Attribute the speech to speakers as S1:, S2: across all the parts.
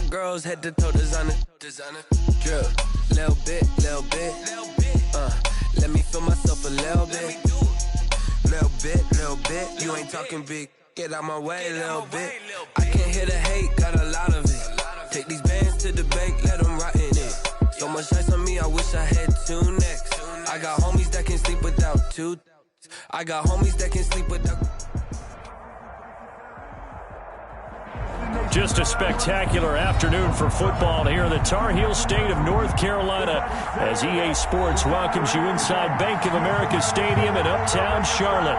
S1: my girls head to toe designer. Drip, little bit. Let me feel myself a little bit. Little bit. You ain't talking big. Get out my way, little bit. I can't hear the hate, got a lot of it. Take these bands to the bank, let them rot in it. So much ice on me, I wish I had two necks. I got homies that can sleep without two. I got homies that can sleep without.
S2: Just a spectacular afternoon for football here in the Tar Heel state of North Carolina as EA Sports welcomes you inside Bank of America Stadium in uptown Charlotte.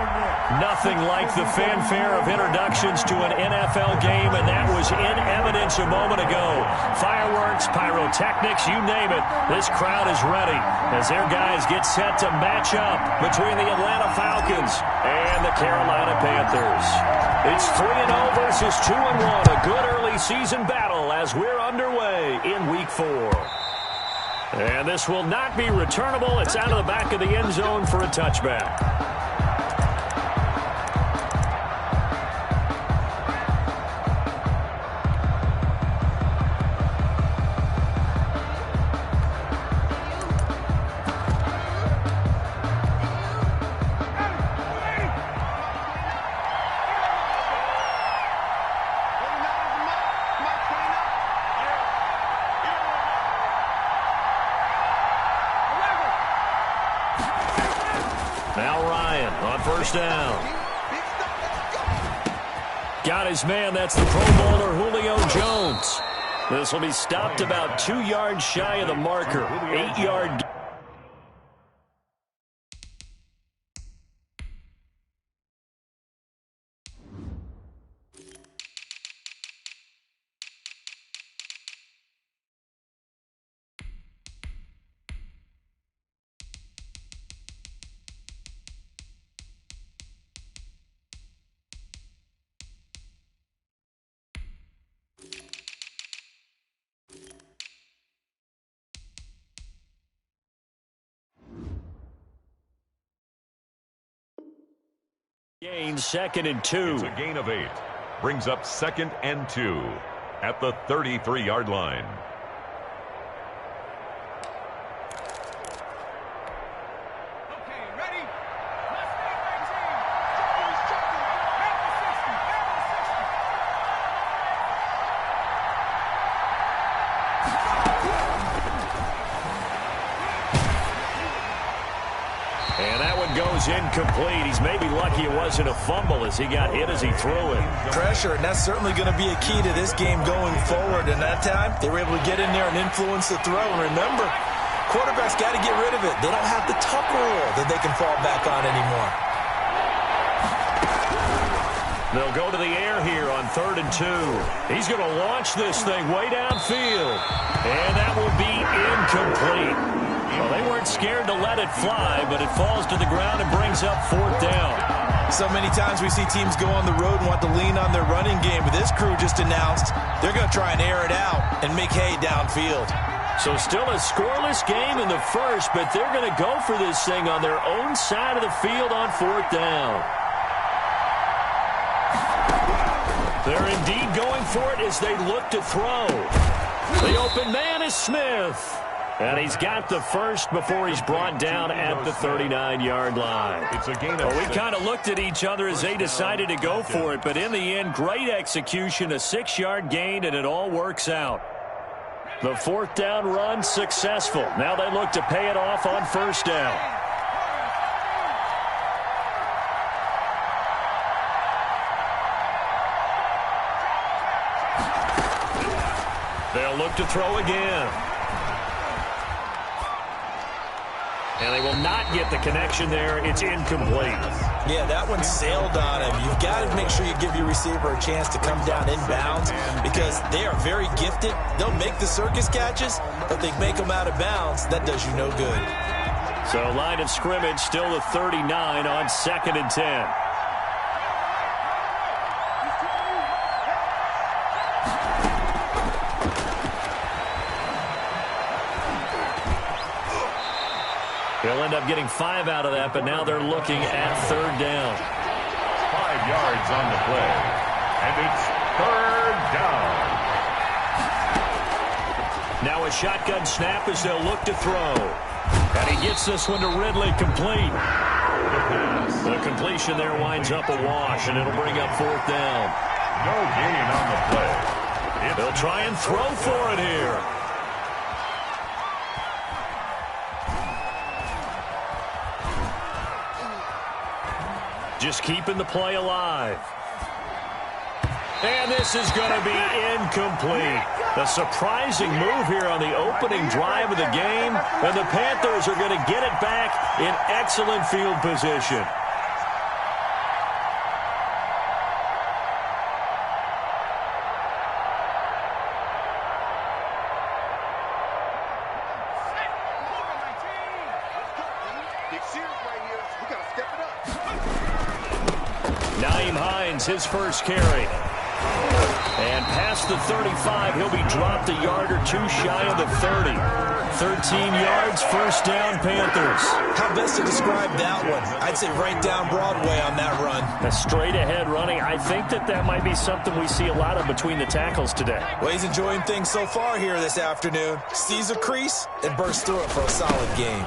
S2: Nothing like the fanfare of introductions to an NFL game, and that was in evidence a moment ago. Fireworks, pyrotechnics, you name it. This crowd is ready as their guys get set to match up between the Atlanta Falcons and the Carolina Panthers. It's 3-0 versus 2-1, a good early season battle as we're underway in Week 4. And this will not be returnable. It's out of the back of the end zone for a touchback. First down. Got his man. That's the Pro Bowler Julio Jones. This will be stopped about 2 yards shy of the marker. 8-yard. Gain 2nd and 2.
S3: It's a gain of 8. Brings up 2nd and 2 at the 33-yard line.
S2: Incomplete. He's maybe lucky it wasn't a fumble as he got hit as he threw it.
S4: Pressure, and that's certainly going to be a key to this game going forward. And that time, they were able to get in there and influence the throw. And remember, quarterbacks got to get rid of it. They don't have the tuck rule that they can fall back on anymore.
S2: They'll go to the air here on 3rd and 2. He's going to launch this thing way downfield. And that will be incomplete. Well, they weren't scared to let it fly, but it falls to the ground and brings up 4th down.
S4: So many times we see teams go on the road and want to lean on their running game, but this crew just announced they're going to try and air it out and make hay downfield.
S2: So still a scoreless game in the first, but they're going to go for this thing on their own side of the field on 4th down. They're indeed going for it as they look to throw. The open man is Smith. And he's got the first before he's brought down at the 39-yard line.
S3: It's a gain of
S2: well, we kind of looked at each other as they decided to go for it, but in the end, great execution, a 6-yard gain, and it all works out. The 4th down run successful. Now they look to pay it off on 1st down. They'll look to throw again. And they will not get the connection there. It's incomplete.
S4: Yeah, that one sailed on him. You've got to make sure you give your receiver a chance to come down inbounds because they are very gifted. They'll make the circus catches, but they make them out of bounds. That does you no good.
S2: So line of scrimmage still the 39 on 2nd and 10. They'll end up getting 5 out of that, but now they're looking at 3rd down.
S3: 5 yards on the play, and it's 3rd down.
S2: a shotgun snap as they'll look to throw. And he gets this one to Ridley complete. The completion there winds up a wash, and it'll bring up 4th down.
S3: No gain on the play.
S2: They'll try and throw for it here. Just keeping the play alive. And this is going to be incomplete. A surprising move here on the opening drive of the game. And the Panthers are going to get it back in excellent field position. His first carry. And past the 35, he'll be dropped a yard or two shy of the 30. 13 yards, 1st down, Panthers.
S4: How best to describe that one? I'd say right down Broadway on that run.
S2: A straight ahead running. I think that might be something we see a lot of between the tackles today.
S4: Well, he's enjoying things so far here this afternoon. Sees a crease and bursts through it for a solid game.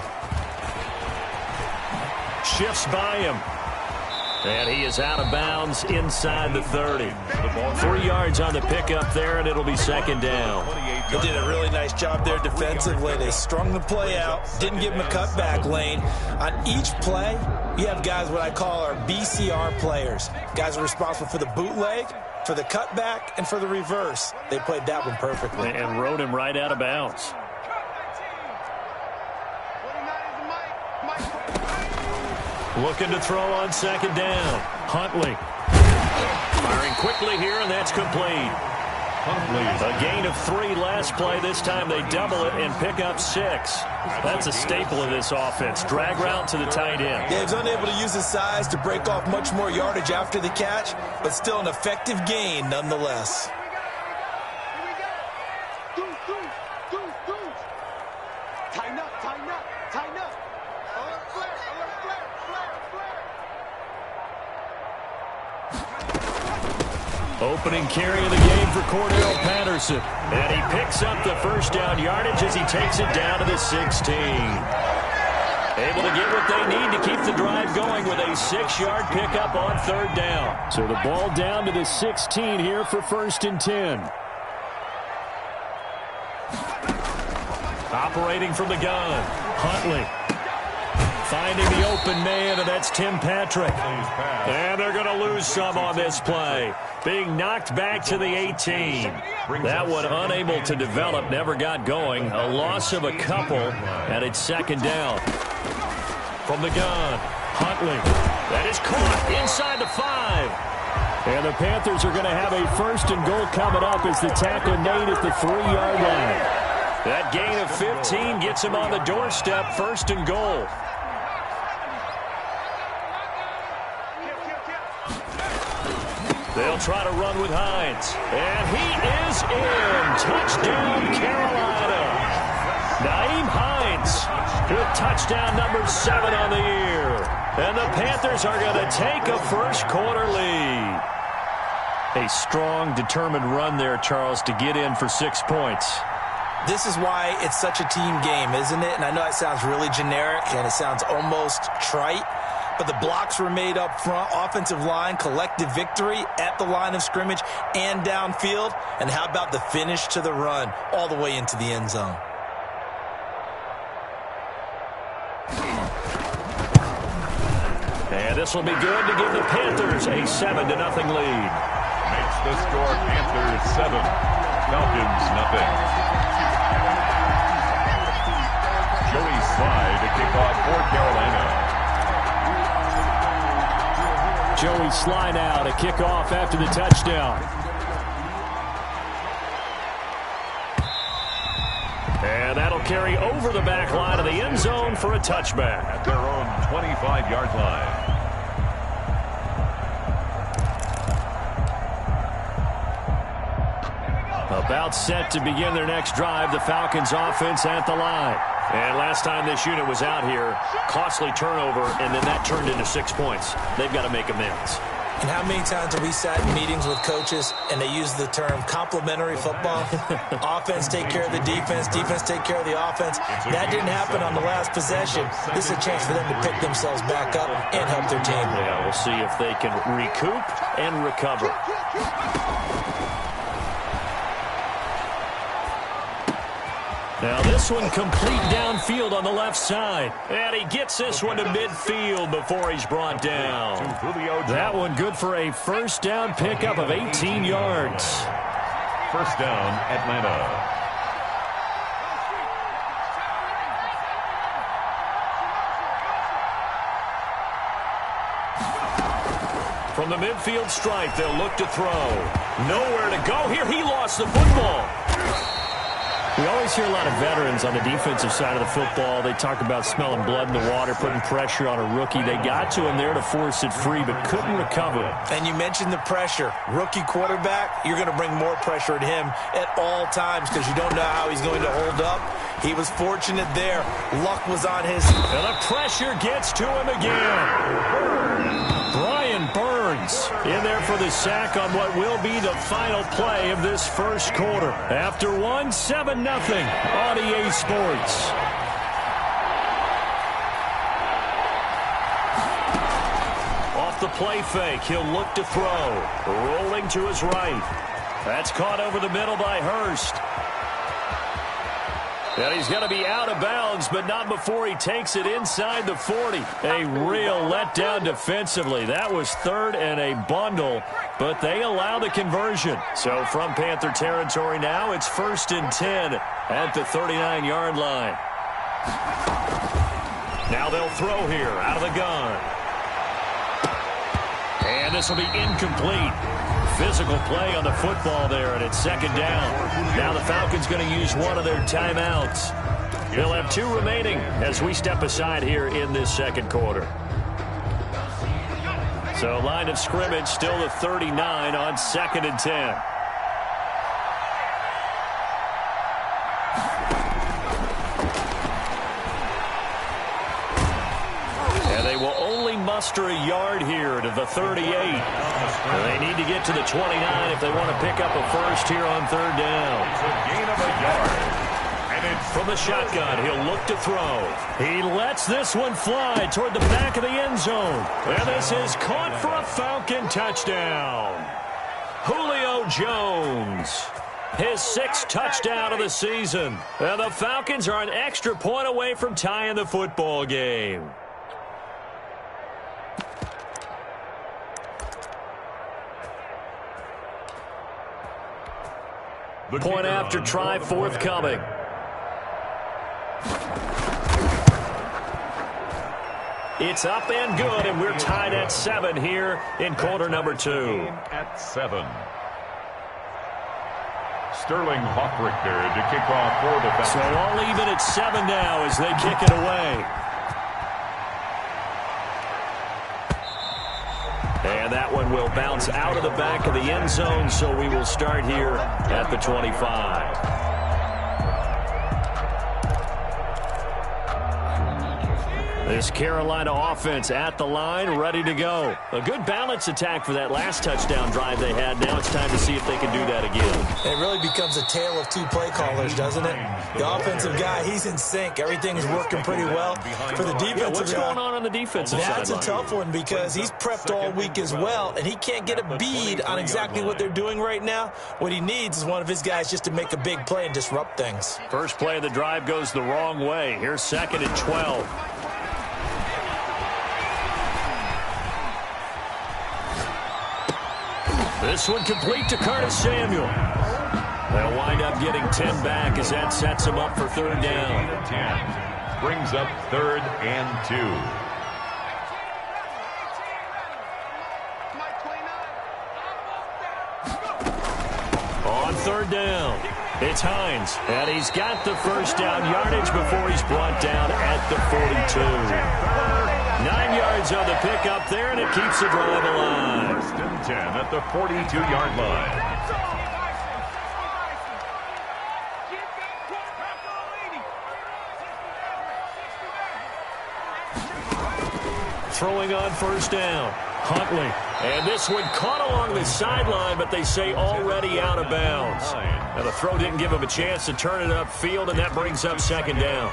S2: Shifts by him. And he is out of bounds inside the 30. 3 yards on the pickup there, and it'll be 2nd down.
S4: They did a really nice job there defensively. They strung the play out, didn't give him a cutback lane. On each play, you have guys what I call our BCR players. Guys are responsible for the bootleg, for the cutback, and for the reverse. They played that one perfectly.
S2: And rode him right out of bounds. Looking to throw on 2nd down. Huntley. Firing quickly here, and that's complete. A gain of 3 last play. This time they double it and pick up 6. That's a staple of this offense. Drag route to the tight end.
S4: Yeah, he's unable to use his size to break off much more yardage after the catch, but still an effective gain nonetheless.
S2: Opening carry of the game for Cordell Patterson. And he picks up the 1st down yardage as he takes it down to the 16. Able to get what they need to keep the drive going with a 6-yard pickup on 3rd down. So the ball down to the 16 here for 1st and 10. Operating from the gun. Huntley. Finding the open man, and that's Tim Patrick. And they're going to lose some on this play. Being knocked back to the 18. That one unable to develop, never got going. A loss of a couple, and it's 2nd down. From the gun, Huntley. That is caught inside the 5. And the Panthers are going to have a 1st and goal coming up as the tackle made at the 3-yard line. That gain of 15 gets him on the doorstep, 1st and goal. They'll try to run with Hines. And he is in. Touchdown, Carolina. Nyheim Hines with touchdown number 7 on the year. And the Panthers are going to take a 1st quarter lead. A strong, determined run there, Charles, to get in for 6 points.
S4: This is why it's such a team game, isn't it? And I know it sounds really generic and it sounds almost trite. But the blocks were made up front, offensive line, collective victory at the line of scrimmage and downfield. And how about the finish to the run all the way into the end zone?
S2: And this will be good to give the Panthers a 7-0 lead.
S3: Makes the score Panthers 7, Falcons nothing. Joey Slye to kick off for Carolina.
S2: Joey Slye now to kick off after the touchdown. And that'll carry over the back line of the end zone for a touchback.
S3: At their own 25-yard line.
S2: About set to begin their next drive, the Falcons offense at the line. And last time this unit was out here, costly turnover, and then that turned into 6 points. They've got to make amends.
S4: And how many times have we sat in meetings with coaches and they use the term complementary football? Offense take care of the defense, defense take care of the offense. That didn't happen on the last possession. This is a chance for them to pick themselves back up and help their team.
S2: Yeah, we'll see if they can recoup and recover. Now this one complete downfield on the left side. And he gets this one to midfield before he's brought down. That one good for a first down pickup of 18 yards.
S3: First down, Atlanta.
S2: From the midfield stripe, they'll look to throw. Nowhere to go here. He lost the football. We always hear a lot of veterans on the defensive side of the football. They talk about smelling blood in the water, putting pressure on a rookie. They got to him there to force it free, but couldn't recover.
S4: And you mentioned the pressure. Rookie quarterback, you're going to bring more pressure at him at all times because you don't know how he's going to hold up. He was fortunate there. Luck was on his.
S2: And the pressure gets to him again. Brian Burns in there for the sack on what will be the final play of this first quarter. After 7-0 on EA Sports. Off the play fake, he'll look to throw. Rolling to his right. That's caught over the middle by Hurst. And he's going to be out of bounds, but not before he takes it inside the 40. A real letdown defensively. That was third and a bundle, but they allow the conversion. So from Panther territory now, it's 1st and 10 at the 39-yard line. Now they'll throw here out of the gun. And this will be incomplete. Physical play on the football there, and it's second down. Now the Falcons going to use one of their timeouts. They'll have 2 remaining as we step aside here in this second quarter. So line of scrimmage still the 39 on 2nd and 10. And they will only muster a yard here to the 38. They need to get to the 29 if they want to pick up a first here on 3rd down.
S3: It's a gain of a yard. And it's
S2: from the shotgun, he'll look to throw. He lets this one fly toward the back of the end zone. And this is caught for a Falcon touchdown. Julio Jones, his 6th touchdown of the season. And the Falcons are an extra point away from tying the football game. Point after try forthcoming. It's up and good, and we're tied at 7 here in quarter number 2.
S3: At 7. Sterling Hoffrichter to kick off for the Falcons.
S2: So all even at 7 now as they kick it away. And that one will bounce out of the back of the end zone, so we will start here at the 25. This Carolina offense at the line, ready to go. A good balance attack for that last touchdown drive they had. Now it's time to see if they can do that again.
S4: It really becomes a tale of 2 play callers, doesn't it? The offensive guy, he's in sync. Everything's working pretty well. For the defensive guy,
S2: what's going on the defensive side?
S4: That's a tough one because he's prepped all week as well, and he can't get a bead on exactly what they're doing right now. What he needs is one of his guys just to make a big play and disrupt things.
S2: First play of the drive goes the wrong way. Here's 2nd and 12. This one complete to Curtis Samuel. They'll wind up getting 10 back as that sets them up for 3rd down.
S3: 10 brings up 3rd and 2.
S2: On 3rd down, it's Hines, and he's got the first down yardage before he's brought down at the 42. 9 yards on the pickup there, and it keeps the drive alive.
S3: 1st and 10 at the 42-yard line.
S2: Throwing on 1st down. Huntley And this one caught along the sideline, but they say already out of bounds. Now the throw didn't give him a chance to turn it upfield, and that brings up second down.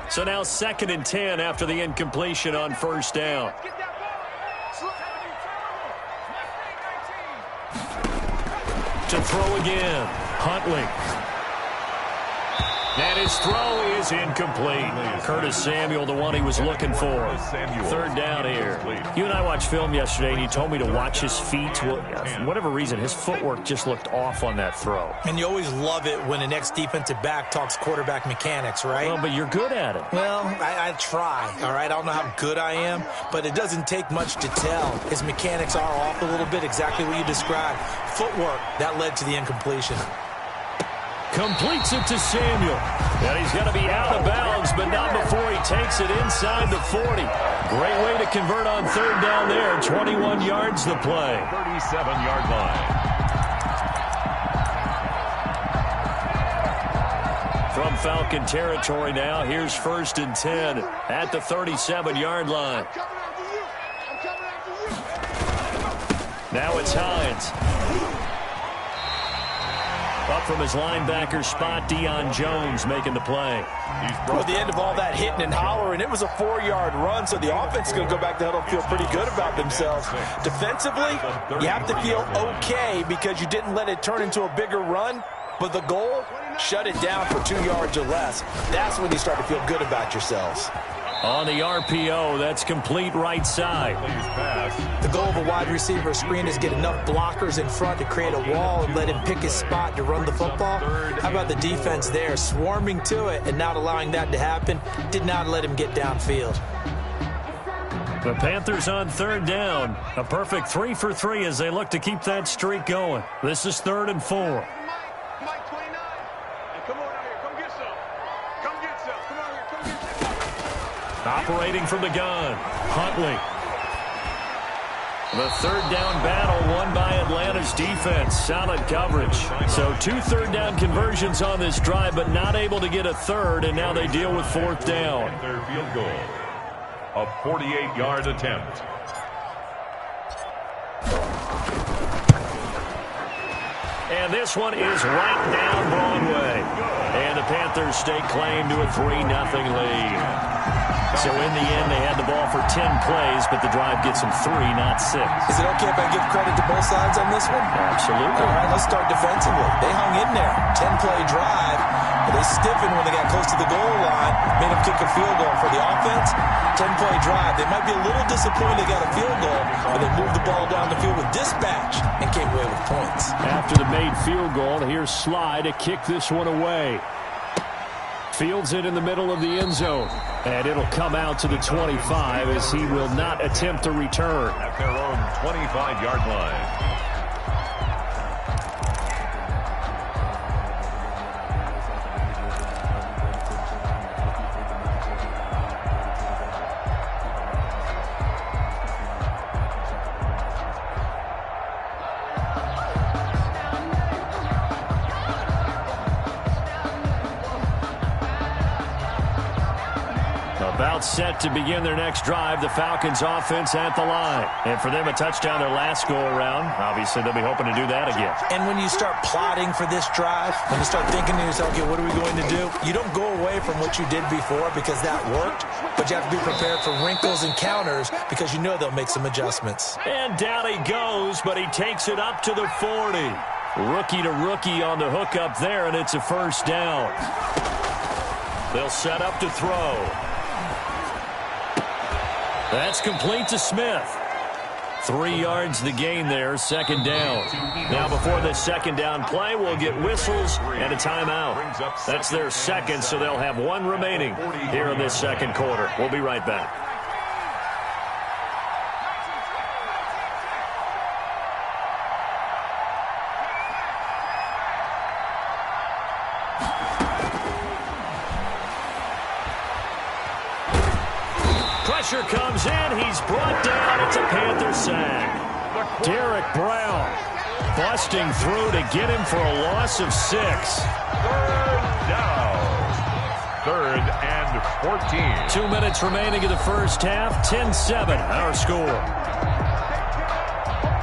S2: So now 2nd and 10 after the incompletion on first down. To throw again, Huntley. And his throw is incomplete. Curtis Samuel, the one he was looking for. 3rd down here. You and I watched film yesterday, and you told me to watch his feet. Well, for whatever reason, his footwork just looked off on that throw.
S4: And you always love it when an ex-defensive back talks quarterback mechanics, right?
S2: Well, but you're good at it.
S4: Well, I try, all right? I don't know how good I am, but it doesn't take much to tell. His mechanics are off a little bit, exactly what you described. Footwork, that led to the incompletion.
S2: Completes it to Samuel. And he's going to be out of bounds, but not before he takes it inside the 40. Great way to convert on 3rd down there. 21 yards the play.
S3: 37-yard line.
S2: From Falcon territory now, here's 1st and 10 at the 37-yard line. Now it's Hines. Up from his linebacker spot, Deion Jones making the play.
S4: Well, at the end of all that hitting and hollering, it was a 4-yard run, so the offense is going to go back to huddle and feel pretty good about themselves. Defensively, you have to feel okay because you didn't let it turn into a bigger run, but the goal, shut it down for 2 yards or less. That's when you start to feel good about yourselves.
S2: On the RPO, that's complete right side.
S4: The goal of a wide receiver screen is get enough blockers in front to create a wall and let him pick his spot to run the football. How about the defense there, swarming to it and not allowing that to happen? Did not let him get downfield.
S2: The Panthers on 3rd down. A perfect 3 for 3 as they look to keep that streak going. This is 3rd and 4. Operating from the gun, Huntley. The 3rd down battle won by Atlanta's defense. Solid coverage. So 2 3rd down conversions on this drive, but not able to get a 3rd, and now they deal with 4th down.
S3: Their field goal, a 48-yard attempt.
S2: And this one is right down Broadway. And the Panthers stake claim to a 3-0 lead. So in the end, they had the ball for 10 plays, but the drive gets them 3, not 6.
S4: Is it okay if I give credit to both sides on this one?
S2: Absolutely.
S4: All right, let's start defensively. They hung in there. 10-play drive. But they stiffened when they got close to the goal line, made them kick a field goal. For the offense, 10-play drive. They might be a little disappointed they got a field goal, but they moved the ball down the field with dispatch and came away with points.
S2: After the made field goal, here's Sly to kick this one away. Fields it in the middle of the end zone. And it'll come out to the 25 as he will not attempt to return.
S3: At their own 25-yard line.
S2: About set to begin their next drive, the Falcons offense at the line. And for them, a touchdown their last go-around. Obviously, they'll be hoping to do that again.
S4: And when you start plotting for this drive, when you start thinking to yourself, okay, what are we going to do? You don't go away from what you did before because that worked, but you have to be prepared for wrinkles and counters because you know they'll make some adjustments.
S2: And down he goes, but he takes it up to the 40. Rookie to rookie on the hook up there, and it's a 1st down. They'll set up to throw. That's complete to Smith. 3 yards the gain there, 2nd down. Now before this 2nd down play, we'll get whistles and a timeout. That's their 2nd, so they'll have 1 remaining here in this 2nd quarter. We'll be right back. Pressure comes in. He's brought down. It's a Panther sack. Derek Brown busting through to get him for a loss of 6.
S3: 3rd down. 3rd and 14.
S2: 2 minutes remaining in the first half. 10-7, our score.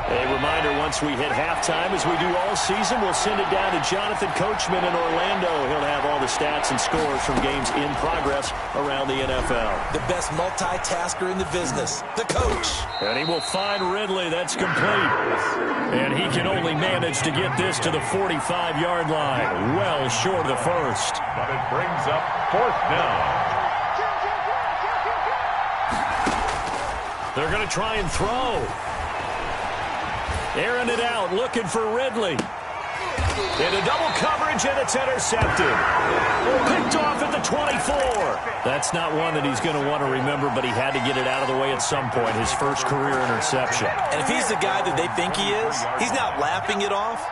S2: A reminder, once we hit halftime, as we do all season, we'll send it down to Jonathan Coachman in Orlando. He'll have all the stats and scores from games in progress around the NFL.
S4: The best multitasker in the business, the coach.
S2: And he will find Ridley. That's complete. And he can only manage to get this to the 45-yard line. Well short of the first.
S3: But it brings up 4th down.
S2: They're going to try and throw. Airing it out, looking for Ridley. Into double coverage, and it's intercepted. Picked off at the 24. That's not one that he's going to want to remember, but he had to get it out of the way at some point. His first career interception.
S4: And if he's the guy that they think he is, he's not laughing it off,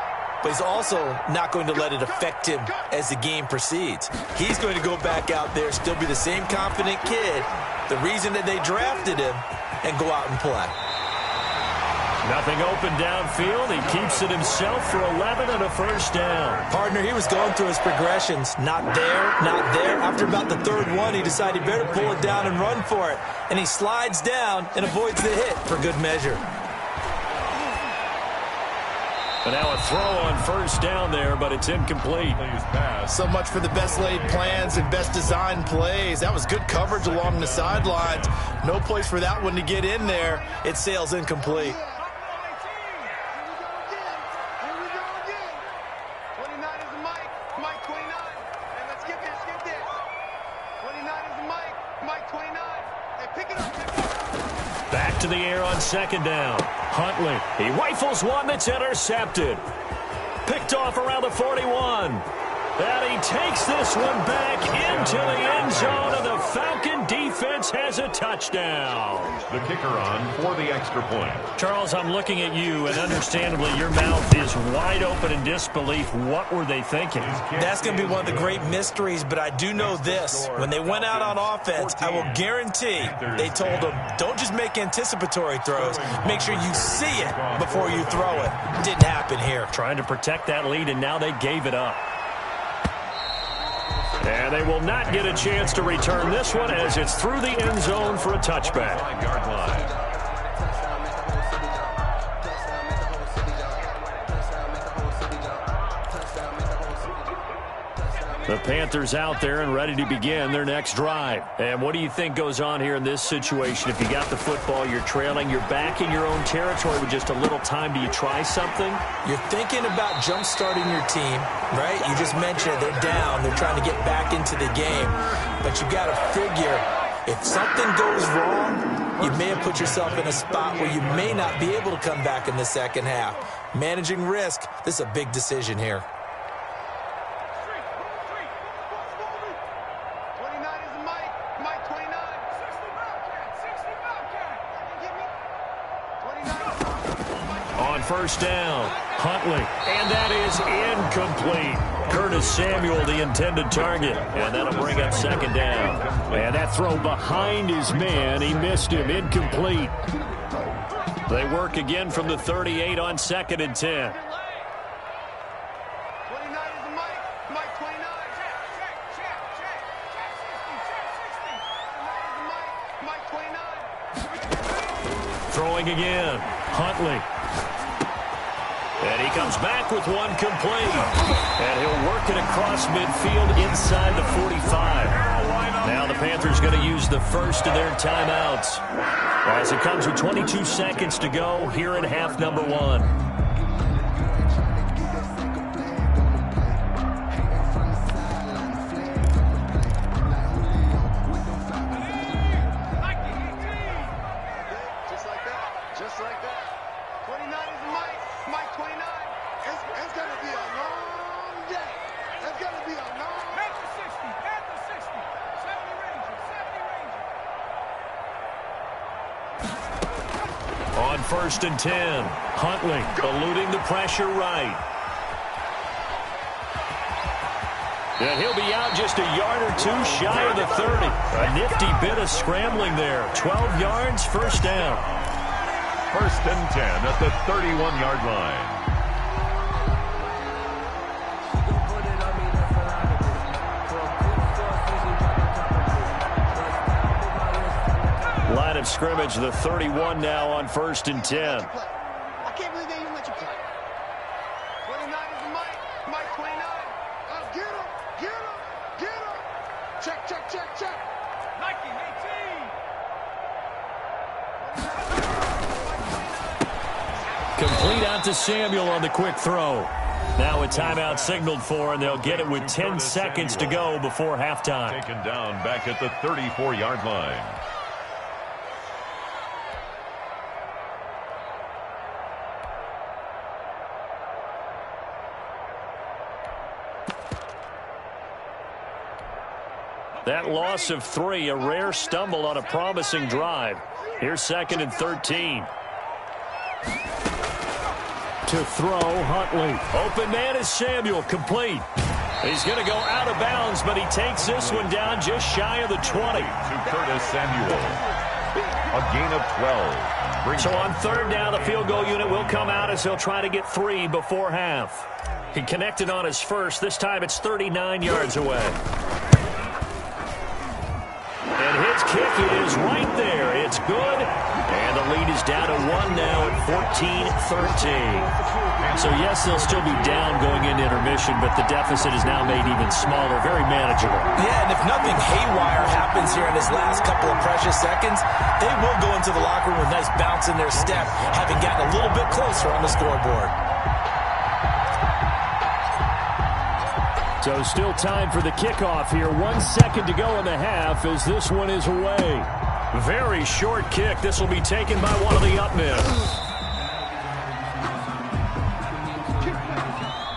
S4: but he's also not going to let it affect him as the game proceeds. He's going to go back out there, still be the same confident kid, the reason that they drafted him, and go out and play.
S2: Nothing open downfield. He keeps it himself for 11 and a first down.
S4: Partner, he was going through his progressions. Not there, not there. After about the 3rd one, he decided he better pull it down and run for it. And he slides down and avoids the hit for good measure.
S2: But now a throw on first down there, but it's incomplete.
S4: So much for the best laid plans and best designed plays. That was good coverage along the sidelines. No place for that one to get in there. It sails incomplete.
S2: Back to the air on 2nd down. Huntley. He rifles one that's intercepted. Picked off around the 41. And he takes this one back into the end zone, and the Falcon defense has a touchdown.
S3: The kicker on for the extra point.
S2: Charles, I'm looking at you, and understandably your mouth is wide open in disbelief. What were they thinking?
S4: That's going to be one of the great mysteries, but I do know this. When they went out on offense, I will guarantee they told them, don't just make anticipatory throws. Make sure you see it before you throw it. Didn't happen here.
S2: Trying to protect that lead, and now they gave it up. And they will not get a chance to return this one as it's through the end zone for a touchback.
S3: 5-yard line.
S2: The Panthers out there and ready to begin their next drive. And what do you think goes on here in this situation? If you got the football, you're trailing, you're back in your own territory with just a little time. Do you try something?
S4: You're thinking about jump-starting your team, right? You just mentioned it. They're down. They're trying to get back into the game. But you got to figure, if something goes wrong, you may have put yourself in a spot where you may not be able to come back in the second half. Managing risk, this is a big decision here.
S2: First down, Huntley, and that is incomplete. Curtis Samuel, the intended target, and that'll bring up 2nd down. And that throw behind his man, he missed him, incomplete. They work again from the 38 on 2nd and 10. Throwing again, Huntley. And he comes back with one complete. And he'll work it across midfield inside the 45. Now the Panthers going to use the first of their timeouts as it comes with 22 seconds to go here at half number 1. On 1st and 10, Huntley eluding the pressure right. And he'll be out just a yard or two shy of the 30. A nifty bit of scrambling there. 12 yards, first down.
S3: 1st and 10 at the 31-yard line.
S2: scrimmage, the 31 now on 1st and 10.
S5: I can't believe they even let you play. 29 is the Mike. Mike 29. Get him. Get him. Get him. Check, check, check, check. Nike 18.
S2: Complete out to Samuel on the quick throw. Now a timeout signaled for, and they'll get it with 10 seconds to go before halftime.
S3: Taken down back at the 34-yard line.
S2: That loss of 3, a rare stumble on a promising drive. Here's 2nd and 13. To throw, Huntley. Open man is Samuel, complete. He's going to go out of bounds, but he takes this one down just shy of the 20.
S3: To Curtis Samuel. A gain of 12.
S2: So on 3rd down, the field goal unit will come out as he'll try to get 3 before half. He connected on his first. This time it's 39 yards away. And his kick is right there. It's good. And the lead is down to 1 now at 14-13. So, yes, they'll still be down going into intermission, but the deficit is now made even smaller, very manageable.
S4: Yeah, and if nothing haywire happens here in his last couple of precious seconds, they will go into the locker room with a nice bounce in their step, having gotten a little bit closer on the scoreboard.
S2: So still time for the kickoff here. 1 second to go in the half as this one is away. Very short kick. This will be taken by one of the up men.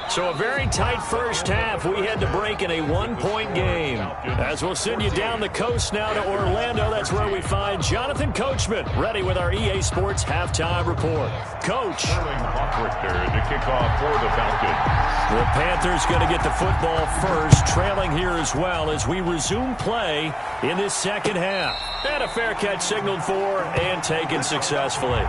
S2: So a very tight first half. We had to break in a 1-point game. As we'll send you down the coast now to Orlando, that's where we find Jonathan Coachman, ready with our EA Sports halftime report. Coach.
S3: To kick off for the Falcons.
S2: The Panthers going to get the football first, trailing here as well as we resume play in this second half. And a fair catch signaled for and taken successfully.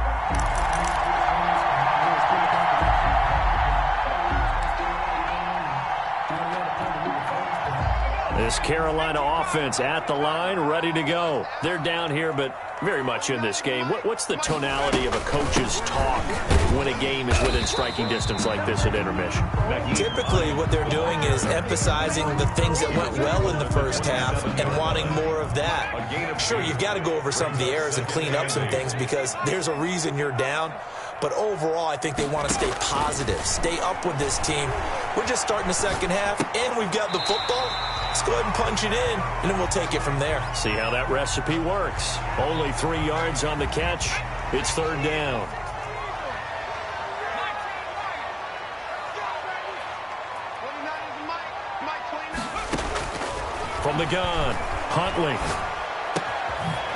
S2: This Carolina offense at the line, ready to go. They're down here, but very much in this game. What's the tonality of a coach's talk when a game is within striking distance like this at intermission?
S4: Typically, what they're doing is emphasizing the things that went well in the first half and wanting more of that. Sure, you've got to go over some of the errors and clean up some things because there's a reason you're down. But overall, I think they want to stay positive, stay up with this team. We're just starting the second half, and we've got the football. Let's go ahead and punch it in, and then we'll take it from there.
S2: See how that recipe works. Only 3 yards on the catch. It's 3rd down. From the gun, Huntley.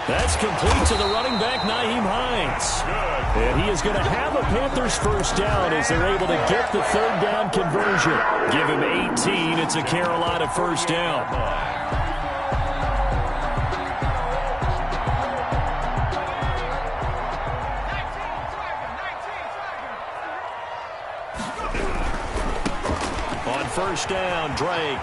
S2: That's complete to the running back, Nyheim Hines. And he is going to have a Panthers first down as they're able to get the 3rd down conversion. Give him 18. It's a Carolina first down. On first down, Drake.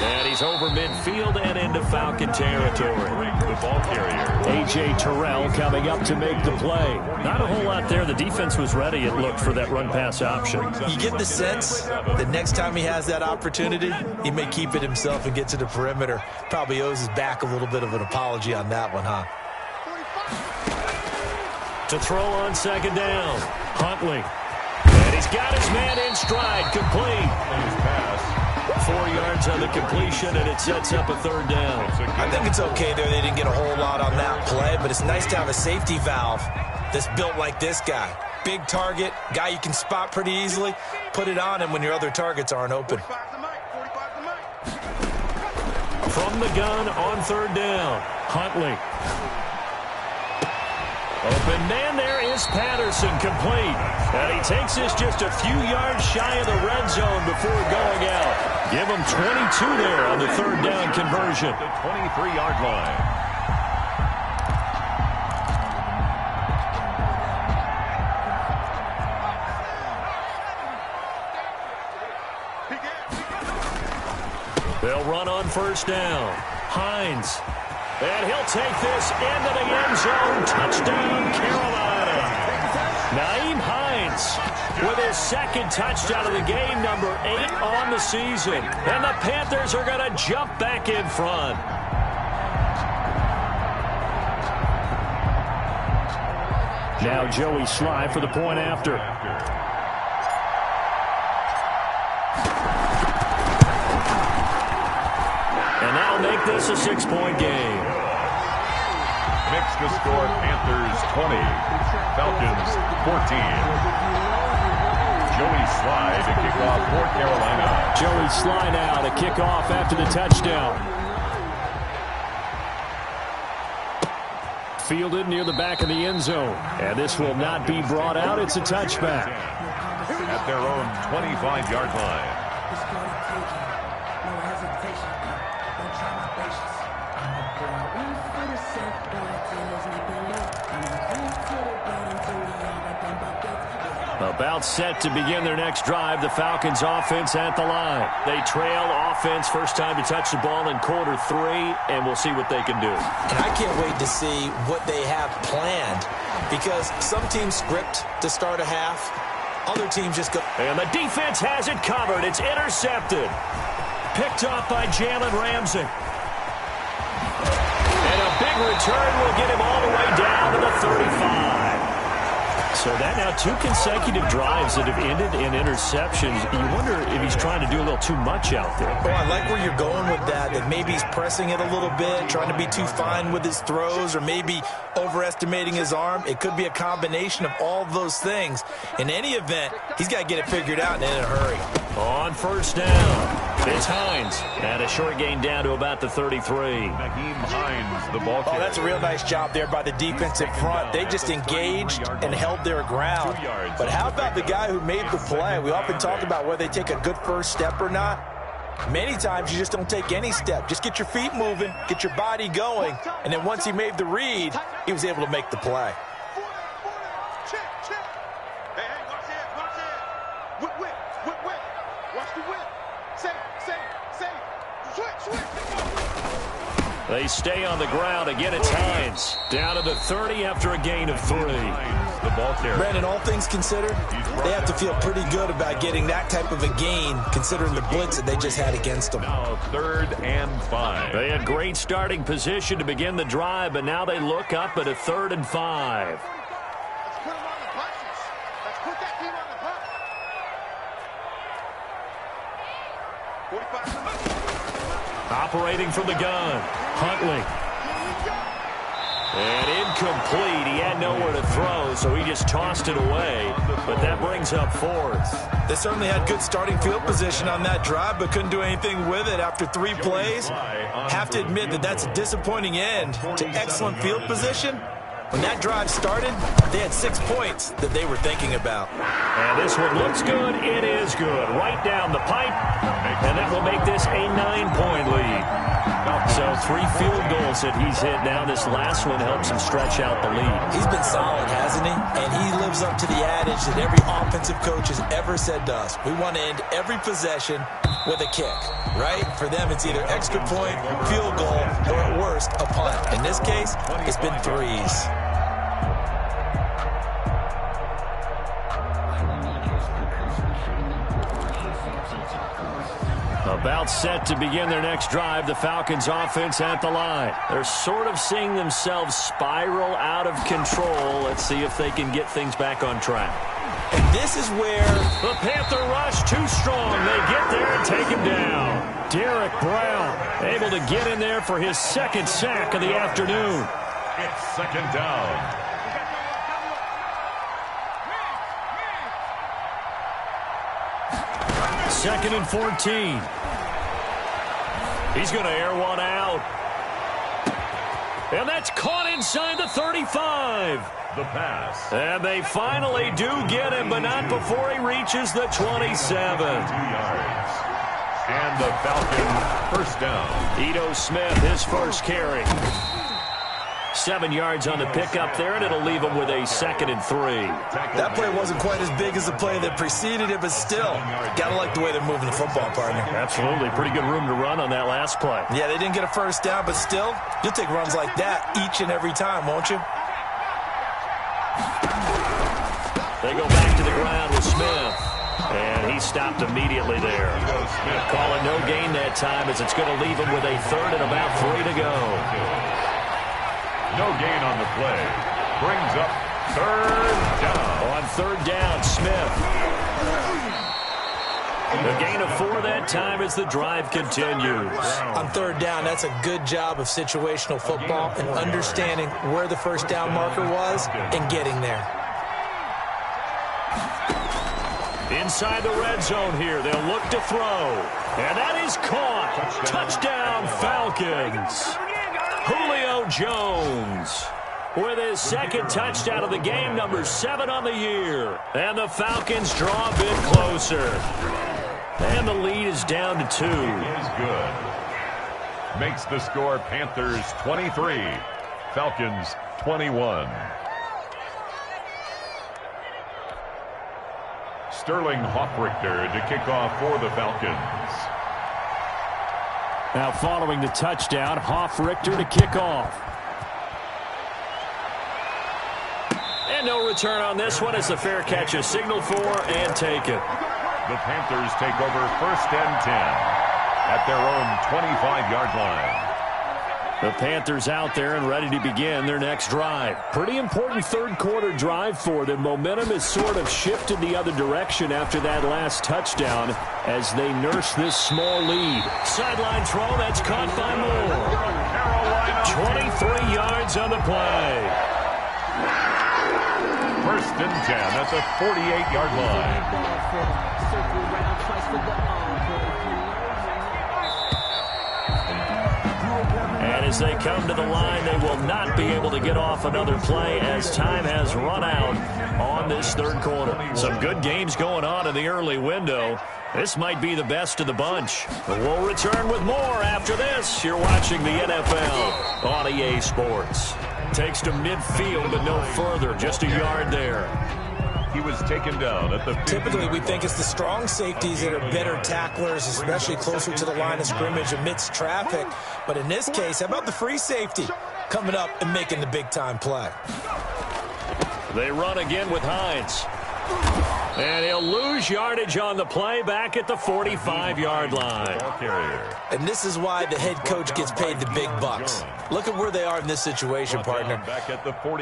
S2: And he's over midfield and into Falcon territory.
S3: The ball carrier.
S2: A.J. Terrell coming up to make the play. Not a whole lot there. The defense was ready, it looked, for that run-pass option.
S4: You get the sense that next time he has that opportunity, he may keep it himself and get to the perimeter. Probably owes his back a little bit of an apology on that one, huh?
S2: To throw on 2nd down, Huntley. And he's got his man in stride, complete. 4 yards on the completion, and it sets up a 3rd down.
S4: I think it's okay there. They didn't get a whole lot on that play, but it's nice to have a safety valve that's built like this guy. Big target, guy you can spot pretty easily. Put it on him when your other targets aren't open.
S2: From the gun on 3rd down, Huntley. Open man there is Patterson, complete. And he takes this just a few yards shy of the red zone before going out. Give him 22 there on the 3rd down conversion.
S3: The 23-yard line.
S2: They'll run on first down. Hines. And he'll take this into the end zone. Touchdown, Carolina. Nyheim Hines with his second touchdown of the game, number 8 on the season. And the Panthers are going to jump back in front. Now Joey Sly for the point after. And that'll make this a 6-point game.
S3: Makes the score Panthers 20, Falcons 14. Joey Sly to kick off for Carolina.
S2: Joey Sly now to kick off after the touchdown. Fielded near the back of the end zone. And this will not be brought out. It's a touchback.
S3: At their own 25-yard line.
S2: About set to begin their next drive. The Falcons offense at the line. They trail offense first time to touch the ball in quarter 3, and we'll see what they can do.
S4: And I can't wait to see what they have planned, because some teams script to start a half. Other teams just go.
S2: And the defense has it covered. It's intercepted. Picked off by Jalen Ramsey. And a big return will get him all the way down to the 35. So that now 2 consecutive drives that have ended in interceptions. You wonder if he's trying to do a little too much out there.
S4: Oh, I like where you're going with that maybe he's pressing it a little bit, trying to be too fine with his throws, or maybe overestimating his arm. It could be a combination of all of those things. In any event, he's got to get it figured out and in a hurry.
S2: On first down, it's Hines. And a short gain down to about the 33.
S3: Nyheim Hines, the ball carrier.
S4: Oh, that's a real nice job there by the defensive front. They just engaged and held their ground. But how about the guy who made the play? We often talk about whether they take a good first step or not. Many times you just don't take any step. Just get your feet moving, get your body going, and then once he made the read, he was able to make the play.
S2: They stay on the ground. Again, it's Hines. Down to the 30 after a gain of 3.
S3: The ball carrier.
S4: Brandon, all things considered, they have to feel pretty good about getting that type of a gain, considering the blitz that they just had against them.
S3: Now 3rd and 5.
S2: They had great starting position to begin the drive, but now they look up at a 3rd and 5.
S5: Let's put them on the punches. Let's put that team on the punch. 45.
S2: Operating from the gun. Huntley. And incomplete. He had nowhere to throw, so he just tossed it away. But that brings up 4th.
S4: They certainly had good starting field position on that drive, but couldn't do anything with it after 3 plays. Have to admit that that's a disappointing end to excellent field position. When that drive started, they had 6 points that they were thinking about.
S2: And this one looks good. It is good. Right down the pipe. And that will make this a 9-point lead. So 3 field goals that he's hit now. This last one helps him stretch out the lead.
S4: He's been solid, hasn't he? And he lives up to the adage that every offensive coach has ever said to us. We want to end every possession with a kick, right? For them, it's either extra point, field goal, or at worst, a punt. In this case, it's been 3s.
S2: About set to begin their next drive, the Falcons offense at the line. They're sort of seeing themselves spiral out of control. Let's see if they can get things back on track.
S4: And this is where
S2: the Panther rush too strong. They get there and take him down. Derek Brown able to get in there for his 2nd sack of the afternoon.
S3: It's 2nd down.
S2: Second and 14. He's going to air one out. And that's caught inside the 35.
S3: The pass.
S2: And they finally do get him, but not before he reaches the 27.
S3: 2 yards. And the Falcons first down.
S2: Ito Smith, his first carry. 7 yards on the pickup there, and it'll leave them with a 2nd and 3.
S4: That play wasn't quite as big as the play that preceded it, but still, got to like the way they're moving the football, partner.
S2: Absolutely. Pretty good room to run on that last play.
S4: Yeah, they didn't get a first down, but still, you'll take runs like that each and every time, won't you?
S2: They go back to the ground with Smith. And he stopped immediately there. Calling no gain that time as it's going to leave him with a 3rd and about 3 to go.
S3: No gain on the play. Brings up 3rd down.
S2: On 3rd down, Smith. A gain of 4 that time as the drive continues.
S4: On 3rd down, that's a good job of situational football and understanding where the first down marker was and getting there.
S2: Inside the red zone here, they'll look to throw. And that is caught. Touchdown, Falcons. Julio Jones with his 2nd touchdown of the game, number 7 on the year. And the Falcons draw a bit closer. And the lead is down to 2.
S3: Is good. Makes the score Panthers 23, Falcons 21. Sterling Hoffrichter to kick off for the Falcons.
S2: Now following the touchdown, Hoffrichter to kick off. And no return on this one as the fair catch is signaled for and taken.
S3: The Panthers take over 1st and 10 at their own 25-yard line.
S2: The Panthers out there and ready to begin their next drive. Pretty important 3rd quarter drive for them. Momentum has sort of shifted the other direction after that last touchdown as they nurse this small lead. Sideline throw, that's caught by Moore. 23 yards on the play.
S3: 1st and 10 at the 48-yard line.
S2: And as they come to the line, they will not be able to get off another play as time has run out on this 3rd quarter. Some good games going on in the early window. This might be the best of the bunch. But we'll return with more after this. You're watching the NFL on EA Sports. Takes to midfield, but no further. Just a yard there.
S3: He was taken down at the 50.
S4: Typically, we think it's the strong safeties that are better tacklers, especially closer to the line of scrimmage amidst traffic. But in this case, how about the free safety coming up and making the big-time play?
S2: They run again with Hines. And he'll lose yardage on the play back at the 45-yard line.
S4: And this is why the head coach gets paid the big bucks. Look at where they are in this situation, partner.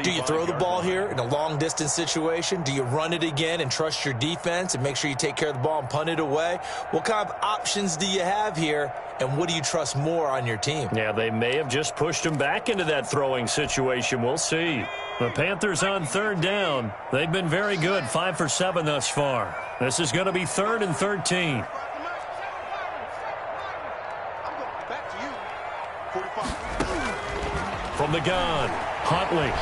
S4: Do you throw the ball here in a long-distance situation? Do you run it again and trust your defense and make sure you take care of the ball and punt it away? What kind of options do you have here, and what do you trust more on your team?
S2: Yeah, they may have just pushed him back into that throwing situation. We'll see. The Panthers on 3rd down. They've been very good, 5 for 7 thus far. This is going to be 3rd and 13. From the gun, Huntley.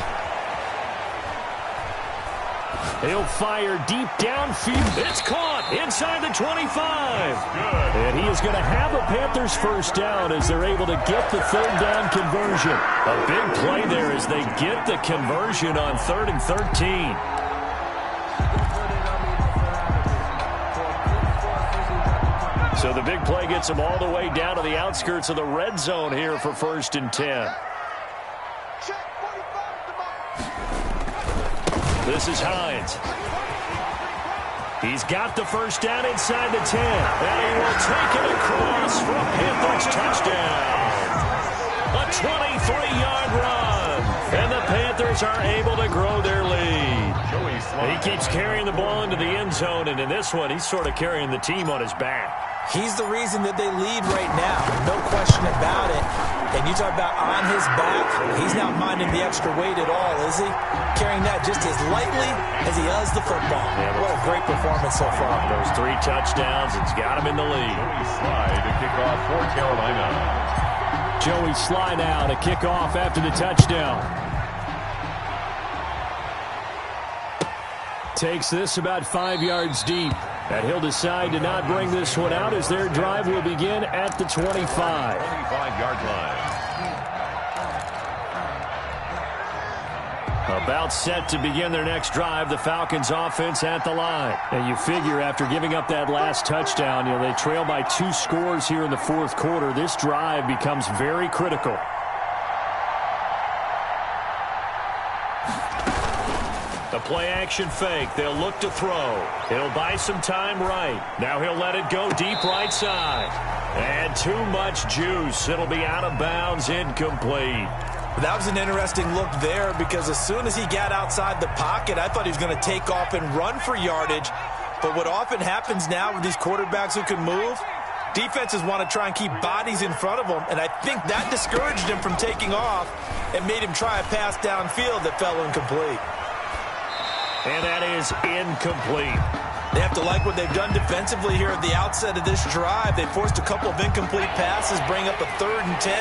S2: He'll fire deep downfield. It's caught inside the 25. And he is going to have a Panthers first down as they're able to get the 3rd down conversion. A big play there as they get the conversion on 3rd and 13. So the big play gets them all the way down to the outskirts of the red zone here for 1st and 10. This is Hines. He's got the first down inside the 10. And he will take it across for a Panthers touchdown. A 23-yard run. And the Panthers are able to grow their lead. He keeps carrying the ball into the end zone, and in this one, he's sort of carrying the team on his back.
S4: He's the reason that they lead right now, no question about it. And you talk about on his back, he's not minding the extra weight at all, is he? Carrying that just as lightly as he does the football. Yeah, what a great performance so far.
S2: Those 3 touchdowns, it's got him in the lead.
S3: Joey Sly to kick off for Carolina.
S2: Joey Sly now to kick off after the touchdown. Takes this about 5 yards deep. And he'll decide to not bring this one out as their drive will begin at the 25.
S3: 25-yard line.
S2: About set to begin their next drive, the Falcons offense at the line. And you figure after giving up that last touchdown, they trail by 2 scores here in the fourth quarter. This drive becomes very critical. The play-action fake. They'll look to throw. He'll buy some time right. Now he'll let it go deep right side. And too much juice. It'll be out of bounds, incomplete.
S4: That was an interesting look there because as soon as he got outside the pocket, I thought he was going to take off and run for yardage. But what often happens now with these quarterbacks who can move, defenses want to try and keep bodies in front of them, and I think that discouraged him from taking off and made him try a pass downfield that fell incomplete.
S2: And that is incomplete.
S4: They have to like what they've done defensively here at the outset of this drive. They forced a couple of incomplete passes, bring up a 3rd and 10.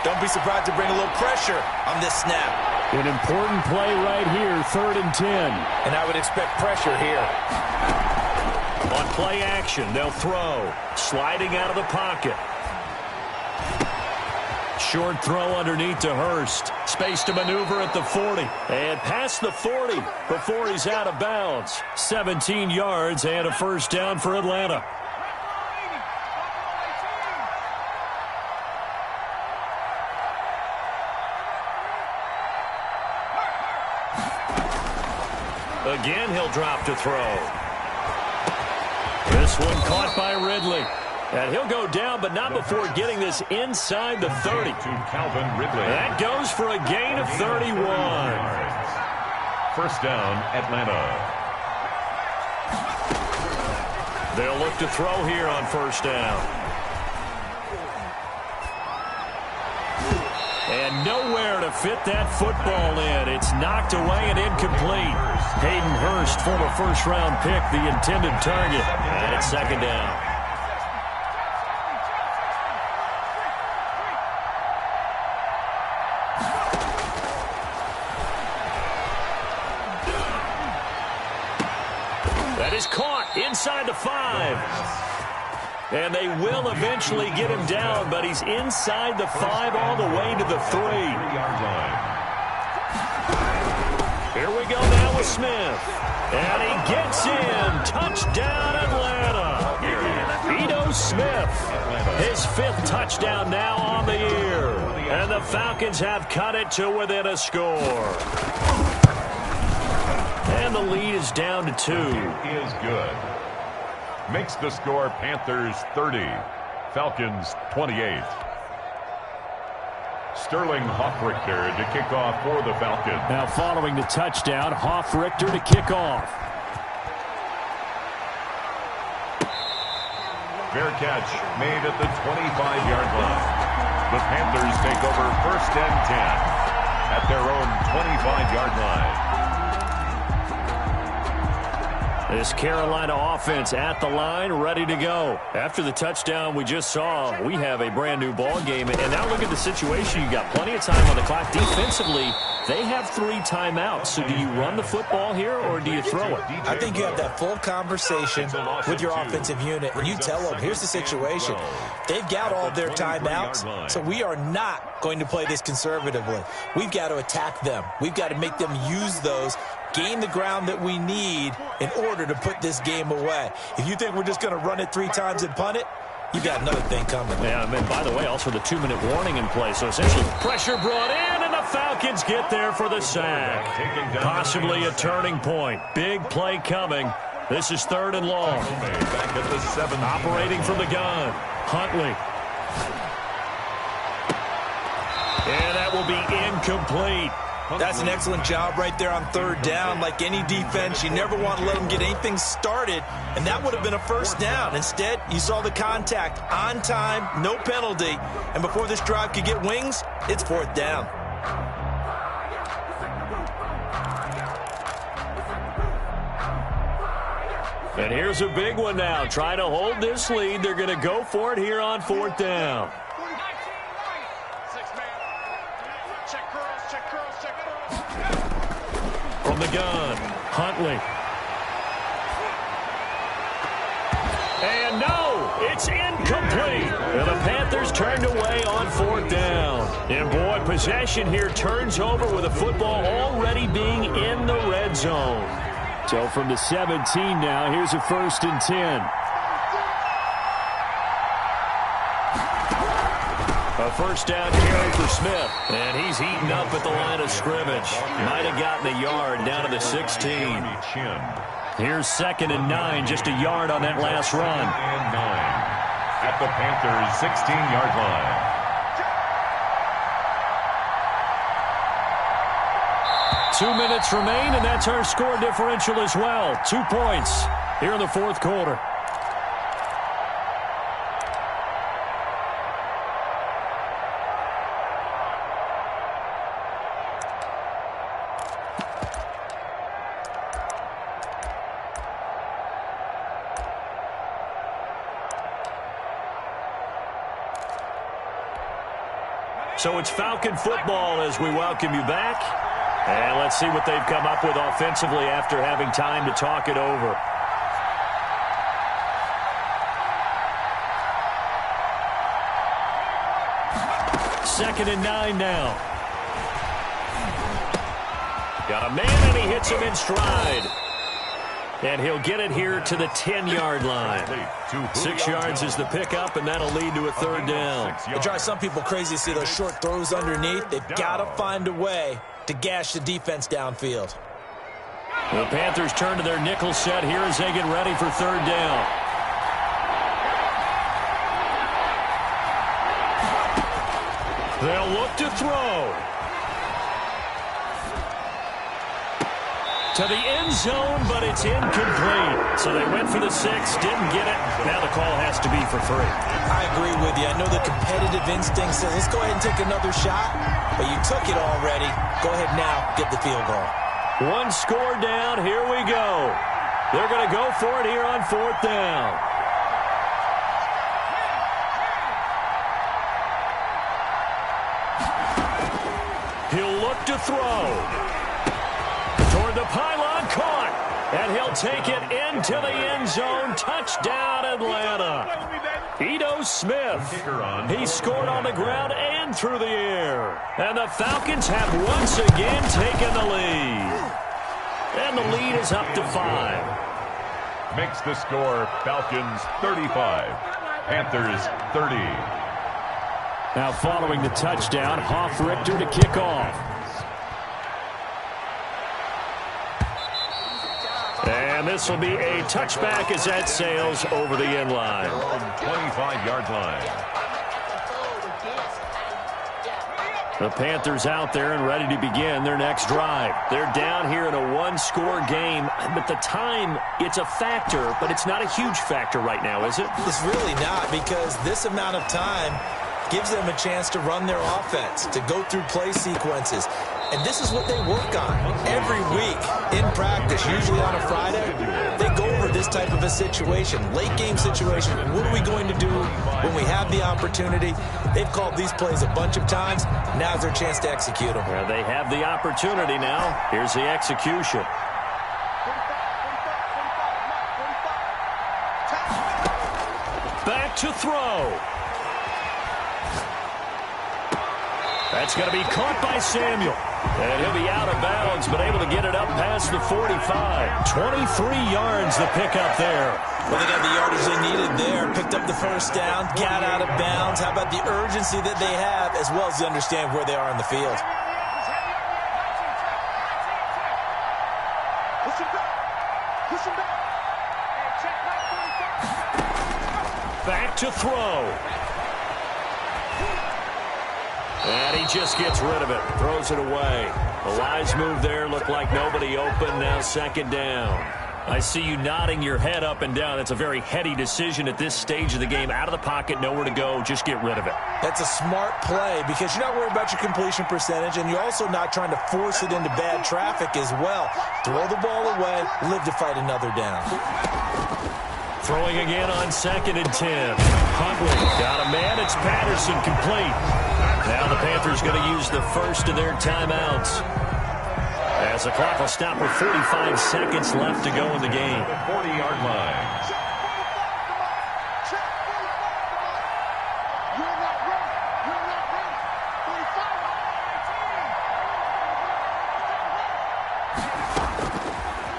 S4: Don't be surprised to bring a little pressure on this snap.
S2: An important play right here, 3rd and 10.
S4: And I would expect pressure here.
S2: On play action, they'll throw. Sliding out of the pocket. Short throw underneath to Hurst. Space to maneuver at the 40. And past the 40 before he's out of bounds. 17 yards and a first down for Atlanta. Again, he'll drop to throw. This one caught by Ridley. And he'll go down, but not before getting this inside the 30. That goes for a gain of 31.
S3: First down, Atlanta.
S2: They'll look to throw here on first down. And nowhere to fit that football in. It's knocked away and incomplete. Hayden Hurst, former first-round pick, the intended target. And it's second down. Inside the 5. And they will eventually get him down, but he's inside the 5 all the way to the 3. Here we go now with Smith. And he gets in. Touchdown, Atlanta. Ito Smith. His 5th touchdown now on the year. And the Falcons have cut it to within a score. And the lead is down to 2.
S3: Is good. Makes the score Panthers 30, Falcons 28. Sterling Hoffrichter to kick off for the Falcons.
S2: Now following the touchdown, Hoffrichter to kick off.
S3: Fair catch made at the 25-yard line. The Panthers take over 1st and 10 at their own 25-yard line.
S2: This Carolina offense at the line, ready to go. After the touchdown we just saw, we have a brand-new ball game. And now look at the situation. You got plenty of time on the clock. Defensively, they have 3 timeouts. So do you run the football here or do you throw it?
S4: I think you have that full conversation with your offensive unit. And you tell them, here's the situation. They've got all their timeouts, so we are not going to play this conservatively. We've got to attack them. We've got to make them use those, gain the ground that we need in order to put this game away. If you think we're just going to run it 3 times and punt it, you've got another thing coming.
S2: Yeah, and by the way, also the 2-minute warning in play. So essentially pressure brought in, and the Falcons get there for the sack. Possibly a turning point. Big play coming. This is 3rd and long.
S3: Back at the 7.
S2: Operating from the gun. Huntley. And that will be incomplete.
S4: That's an excellent job right there on 3rd down. Like any defense, you never want to let them get anything started, and that would have been a first down. Instead, you saw the contact on time, no penalty, and before this drive could get wings, it's 4th down.
S2: And here's a big one now. Trying to hold this lead. They're going to go for it here on 4th down. From the gun, Huntley. And no, It's incomplete. And the Panthers turned away on 4th down. And, boy, possession here turns over with the football already being in the red zone. So from the 17 now, here's a 1st and 10. A 1st down carry for Smith. And he's eaten up at the line of scrimmage. Might have gotten a yard down to the 16. Here's 2nd and 9, just a yard on that last run.
S3: And 9 at the Panthers' 16-yard line.
S2: Two minutes remain, and that's our score differential as well. 2 points here in the 4th quarter. So it's Falcon football as we welcome you back. And let's see what they've come up with offensively after having time to talk it over. Second and 9 now. Got a man, and he hits him in stride. And he'll get it here to the 10-yard line. 6 yards is the pickup, and that'll lead to a 3rd down.
S4: It drives some people crazy to see those short throws underneath. They've got to find a way to gash the defense downfield.
S2: The Panthers turn to their nickel set here as they get ready for 3rd down. They'll look to throw. To the end zone, but it's incomplete. So they went for the 6, didn't get it. Now the call has to be for 3.
S4: I agree with you. I know the competitive instinct says, let's go ahead and take another shot. But you took it already. Go ahead now, get the field goal.
S2: 1 score down. Here we go. They're going to go for it here on 4th down. He'll look to throw. Toward the pylon, caught. And he'll take it into the end zone. Touchdown, Atlanta. Ito Smith. He scored on the ground and through the air. And the Falcons have once again taken the lead. And the lead is up to 5.
S3: Makes the score Falcons 35, Panthers 30.
S2: Now following the touchdown, Hoff-Richter to kick off. And this will be a touchback as that sails over the end line.
S3: 25-yard line.
S2: The Panthers out there and ready to begin their next drive. They're down here in a 1-score game, but the time, it's a factor, but it's not a huge factor right now, is it?
S4: It's really not, because this amount of time gives them a chance to run their offense, to go through play sequences. And this is what they work on every week in practice, usually on a Friday. They go over this type of a situation, late game situation. What are we going to do when we have the opportunity? They've called these plays a bunch of times. Now's their chance to execute them.
S2: Well, they have the opportunity now. Here's the execution. Back to throw. That's going to be caught by Samuel. And he'll be out of bounds, but able to get it up past the 45. 23 yards the pickup there.
S4: Well, they got the yardage they needed there. Picked up the 1st down, got out of bounds. How about the urgency that they have, as well as they understand where they are in the field.
S2: Back to throw. And he just gets rid of it, throws it away. The wise move there, looked like nobody open, now 2nd down. I see you nodding your head up and down. That's a very heady decision at this stage of the game. Out of the pocket, nowhere to go, just get rid of it.
S4: That's a smart play because you're not worried about your completion percentage, and you're also not trying to force it into bad traffic as well. Throw the ball away, live to fight another down.
S2: Throwing again on 2nd and 10. Huntley got a man. It's Patterson, complete. Now the Panthers going to use the first of their timeouts, as the clock will stop with 45 seconds left to go in the game.
S3: 40-yard line.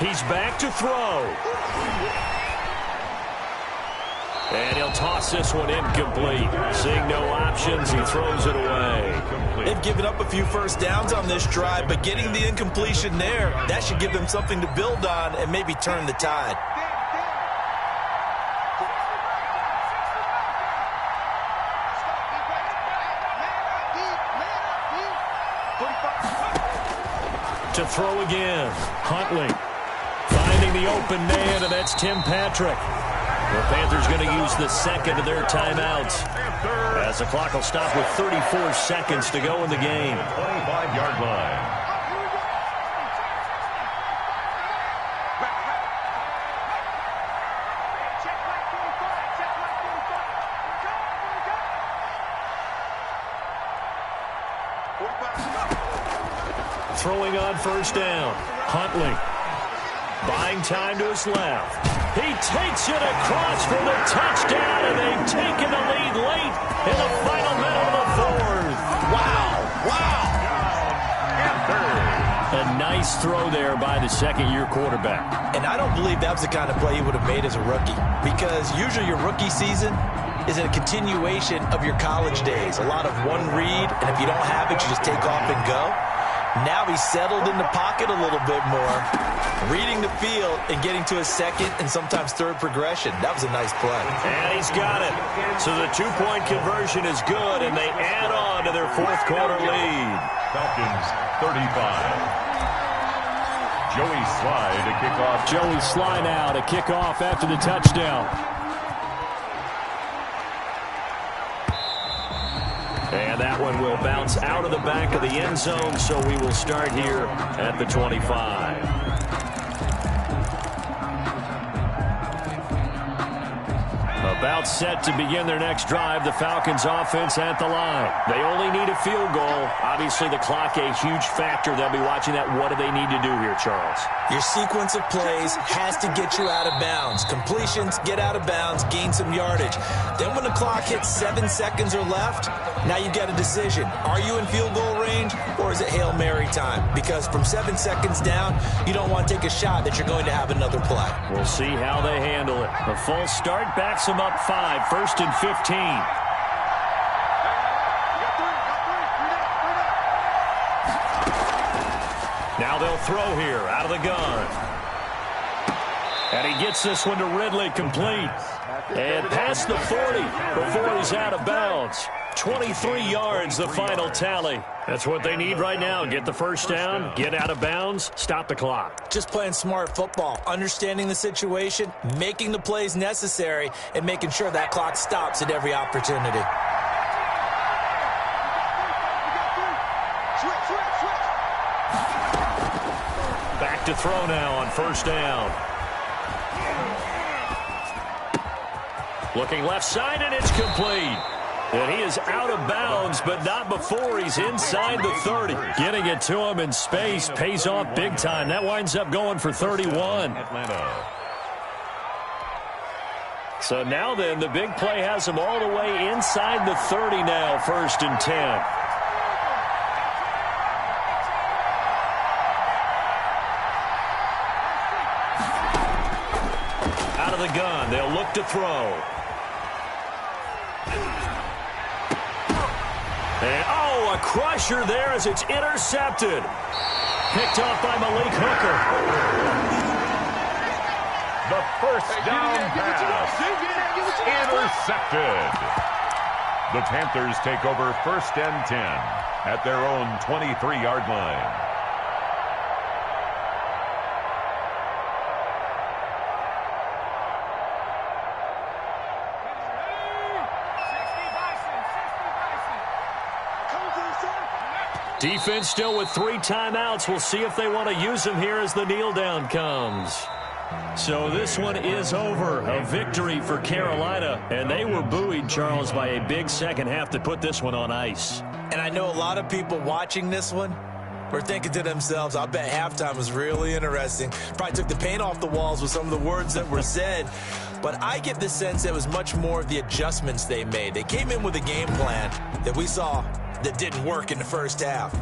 S2: He's back to throw. And he'll toss this one incomplete. Seeing no options, he throws it away.
S4: They've given up a few first downs on this drive, but getting the incompletion there, that should give them something to build on and maybe turn the tide.
S2: To throw again. Huntley finding the open man, and that's Tim Patrick. The Panthers going to use the second of their timeouts, as the clock will stop with 34 seconds to go in the game.
S3: 25-yard line.
S2: Throwing on first down. Huntley buying time to his left. He takes it across for the touchdown, and they've taken the lead late in the final minute of the fourth.
S4: Wow.
S2: A nice throw there by the second-year quarterback.
S4: And I don't believe that was the kind of play he would have made as a rookie, because usually your rookie season is a continuation of your college days. A lot of one read, and if you don't have it, you just take off and go. Now he's settled in the pocket a little bit more, reading the field and getting to his second and sometimes third progression. That was a nice play.
S2: And he's got it. So the two-point conversion is good, and they add on to their fourth-quarter lead.
S3: Falcons 35. Joey Sly to kick off.
S2: Joey Sly now to kick off after the touchdown. And that one will bounce out of the back of the end zone, so we will start here at the 25. About set to begin their next drive, the Falcons offense at the line. They only need a field goal. Obviously, the clock a huge factor. They'll be watching that. What do they need to do here, Charles?
S4: Your sequence of plays has to get you out of bounds. Completions, get out of bounds, gain some yardage. Then when the clock hits 7 seconds or left, now you've got a decision. Are you in field goal range, or is it Hail Mary time? Because from 7 seconds down, you don't want to take a shot that you're going to have another play. We'll see how they handle it. A false start backs them up 5, 1st and 15. Now they'll throw here out of the gun. And he gets this one to Ridley, complete. And past the 40 before he's out of bounds. 23 yards, the final tally. That's what they need right now. Get the first down, get out of bounds, stop the clock. Just playing smart football, understanding the situation, making the plays necessary, and making sure that clock stops at every opportunity. Back to throw now on first down. Looking left side, and it's complete. And he is out of bounds, but not before he's inside the 30. Getting it to him in space pays off big time. That winds up going for 31.
S3: Atlanta.
S2: So now then, the big play has him all the way inside the 30 now, 1st and 10. Out of the gun, they'll look to throw. And, a crusher there as it's intercepted. Picked off by Malik Hooker.
S3: The first down pass. Intercepted. The Panthers take over 1st and 10 at their own 23-yard line.
S2: Defense still with 3 timeouts. We'll see if they want to use them here as the kneel down comes. So this one is over. A victory for Carolina. And they were buoyed, Charles, by a big second half to put this one on ice. And I know a lot of people watching this one were thinking to themselves, I bet halftime was really interesting. Probably took the paint off the walls with some of the words that were said. But I get the sense it was much more of the adjustments they made. They came in with a game plan that we saw that didn't work in the first half.